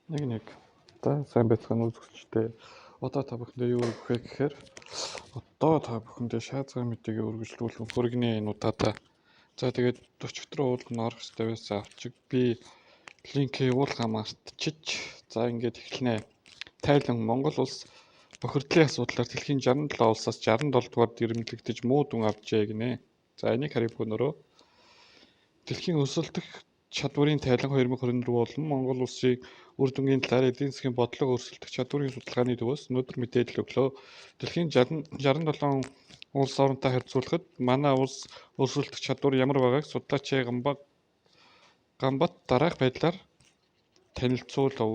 Нэг. За сайн байцгаана үзэгчдээ. Одоо та бүхэндээ юу өгөх вэ гэхээр одоо та бүхэндээ шаазгай мэдээгээ үргэлжлүүлэн хүргэнэ энэ удаатай. За тэгээд өчигдөр уулын орох ёстой байсан авчиг би линкээ уулгаа мартчиж за ингээд эхэлнэ. Тайлан Монгол улс бохирдлын асуудлаар дэлхийн 67 улсаас 67 дугаар дэрэмлэгдэж муу дүн авчээ гинэ. За энийг харъя бүгнөрөө. Дэлхийн өрсөлдөх чадварын тайлан 2024 болон Монгол улсын үр дүнгийн талаар эдийн засгийн бодлого өрсөлдөх чадварын судалгааны төвөөс өнөөдөр мэдээлэл өглөө. Дэлхийн 67 улс оронтой харьцуулахад манай улс өрсөлдөх чадвар ямар байгааг судлаач Гамбат дараах байдлаар танилцуулав.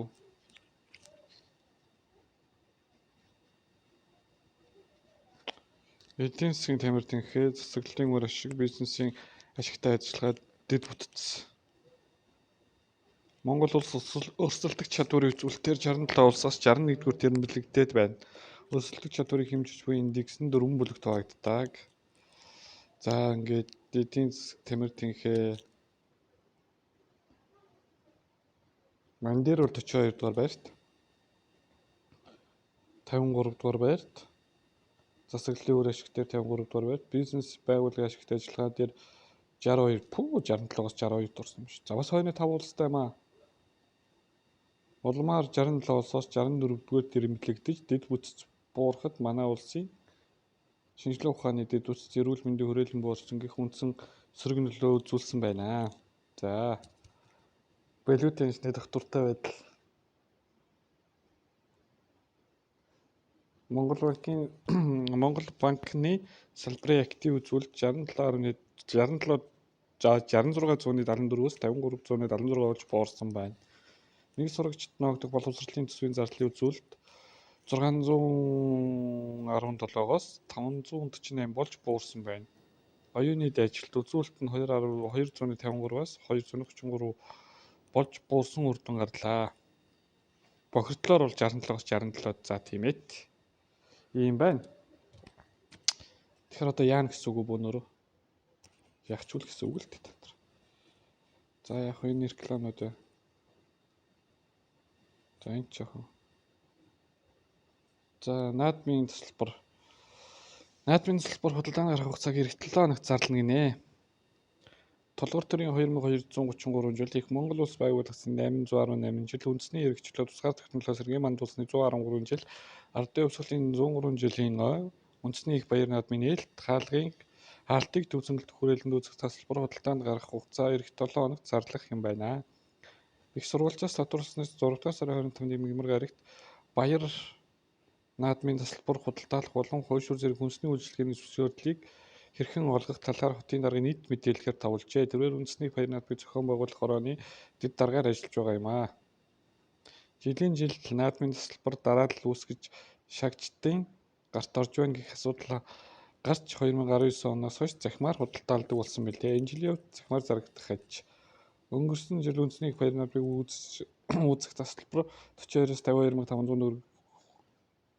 Эдийн засгийн тамир тэнхээ, засаглалын үр ашиг, бизнесийн ашигтай ажиллагаа дэд бүтц. Монгол улс өрсөлдөх чадварын үзүүлэлтээр 67 улсаас 61-р дэрэмлэгдээд байна. Өрсөлдөх чадварыг хэмжиж буй индекс нь 4 бүлэгт хуваагддаг. За ингээд эдийн засаг тамир тэнхээ Мандэр бол 42 дугаар байрт. 53 дугаар байрт. Засаглалын үр ашиг дээр 53 дугаар байрт. Бизнес байгууллагын ашигтай ажиллагаа дээр 62. 67-оос 62 дурсан юм шиг. За бас хойно 5 улстай юм аа. Улмаар 67 улсаас 64-р дэрэмлэгдэж дэд бүтц буурахад манай улсын шинжилгээ ухааны дэд бүтц эрүүл мэндийн хүрээлэн буурсан гэх үндсэн сөрөг нөлөө үзүүлсэн байна. За. Валютын доктортой байдал. Монгол банкны салбарын актив үзүүлэлт 66.74-өөс 53.76 болж буурсан байна. Нэг сурагчид ногдох боловсролын төсвийн зардлын үзүүлэлт 617-оос 548 болж буурсан байна. Оюуны ажилт үзүүлэлт нь 253-аас 233 болж буурсан үр дүн гарлаа. Бохирдлоор бол 67-оос 67 за тийм ээ. Ийм байна. Тэгэхээр одоо яана гэсэн үг бөөнөрөө. Ягчгүй гэсэн үг л дээ та нар. За яг энэ рекламууд бай. За энэ жоохон. За наадмын тасалбар. Наадмын тасалбар худалдааны гарах хугацааг эх 7 хоногт зарлана гинэ. Тулгуур төрийн 2233 жил их Монгол улс байгуулагдсан 818 жил үндэсний хэрэгжлөө тусгаар технологи сэргийн манд улсны 113 жил ардын өвсгөлийн 103 жилийн үндэсний их баяр наадмын нээлт хаалтыг төвзөнөлт хүрээлэнд үүсгэх тасалбар худалдаанд гарах хугацаа эх 7 хоногт зарлах юм байна. Их сурвалжаас татварласнаас 6 дугаар сарын 25-ны мигмар гарагт баяр наадмын тасалбар худалдаалах болон хойшуур зэрэг хүнсний үйлчилгээний зөвшөөрлийг хэрхэн олгох талаар хотын даргын нийт мэдээлэлээр тавилжээ. Тэрээр үндэсний баяр наадмыг зохион байгуулах хорооны дэд даргаар ажиллаж байгаа юм аа. Жилийн жил наадмын тасалбар дараалал үүсгэж шагчдын гарт орж байна гэх асуудал гарч 2019 оноос хойш захимаар худалдаалдаг болсон билээ. Энэ жилийн хувьд захимаар зарагдах аж. Өнгөрсөн жил үндэсний баяр наадмыг үүсгэх тасалбар 42-оос 52,500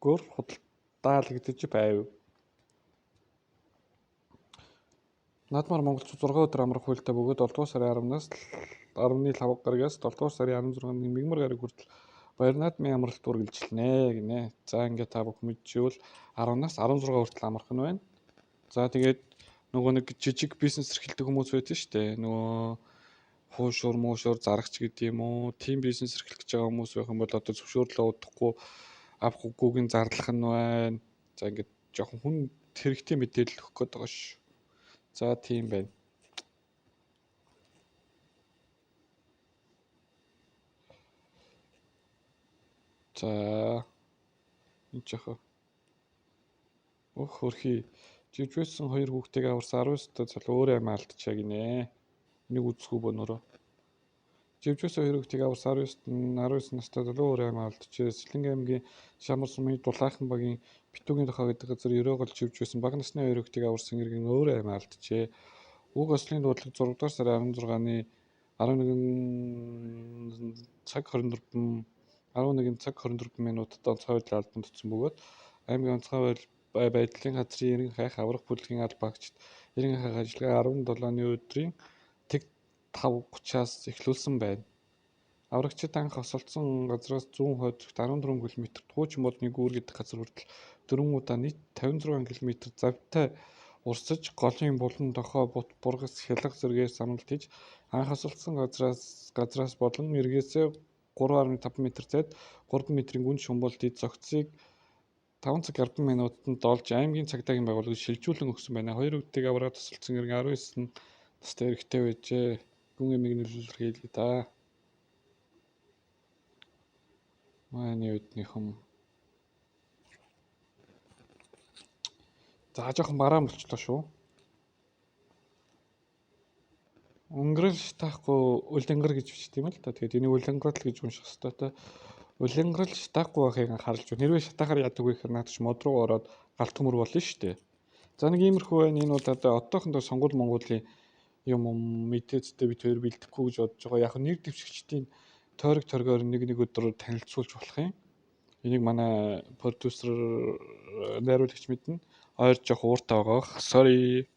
төгрөгөөр худалдаалагдаж байв. Наадмаар монголчууд 6 өдөр амрах хуультай бөгөөд 7 дугаар сарын 10-наас 15 гарагаас 7 дугаар сарын 16-ны мигмар гараг хүртэл баяр наадмын амралт үргэлжилнэ гинэ. За ингээд та бүхэн мэдчихвэл 10-наас 16 хүртэл амрах нь байна. За тэгээд нөгөө нэг жижиг бизнес эрхэлдэг хүмүүс байдаг шүү дээ. Нөгөө хуушуур муушуур зарагч гэдэг юм уу, тим бизнес эрхлэх гэж байгаа хүмүүс байх юм бол одоо зөвшөөрлөө удахгүй авах үгүйг нь зарлах нь байна. За ингээд жоохон хүн хэрэгтэй мэдээлэл өгөх гээд байгаа ш. За тийм байна. За энэ жоохон хөрхий живжүүлсэн 2 хүүхдийг аварсан 19 дэх залуу өөрөө амиа алдчихаа гинэ. Энийг үзэхүү бөнөрөө. Живжүүлсэн 2 хүүхдийг аварсан 19 настай залуу өөрөө амиа алдчихээ. Сэлэнг аймгийн Шамар сумын Дулаахан багийн Битүүгийн тухай гэдэг газар 90 гол живжүүлсэн бага насны 2 хүүхдийг аварсан иргэн өөрөө амиа алдчихээ. Уг ослын дуудлага 6 дугаар сарын 16-ны 11 цаг 24 минутад онцгой байдлаар албан тутсан бөгөөд аймгийн онцгой байдлын газрын эрен хайх аврах бүлгийн аль багчид эрен хайх ажиллагаа 17-ны өдрийн тэг 5:30-аас эхлүүлсэн байна. Аврагчид анх осолдсон газраас зүүн хойд 14 км Тууч модны гүүр гэдэг газар хүртэл 4 удаа нийт 56 км завтай урсаж голын булан дохой бут бургас хялга зэргээс амралт хийж анх осолдсон газраас болон эргээсээ 3.5 м зайд 3 м-ийн гүн шумбал дид зогцсыг 5 цаг 10 минутанд олж аймгийн цагдаагийн байгууллагад шилжүүлэн өгсөн байна. Хоёр хүүхдийг авраад тусалсан гэрэн 19 настай эрэгтэй байжээ. Гүн эмийг нөлөөлөлгөе да. Мааны үднийхэн. За жоохон бараан болчлоо шүү. Өнгөрөл шатаахгүй үлэнгэр гэж бичт юм л та. Тэгээд энийг үлэнгэрэл гэж унших хэрэгтэй та. Үлэнгэрэл шатаахгүй байхыг анхаарч байна. Хэрвээ шатаахаар яадаг вэ гэхээр наад чи мод руу ороод галт төмөр болно шүү дээ. За нэг иймэрхүү байна. Энэ удаад одоохондоо сонгуул Монголын юм мэдээцтэй бид хоёр бэлдэхгүй гэж бодож байгаа. Яг нэр дэвшигчдийн тойрог торгоор нэг өдөр танилцуулж болох юм. Энийг манай продюсер найруулагч мэднэ. Ойр жоох ууртаа байгаа. Sorry.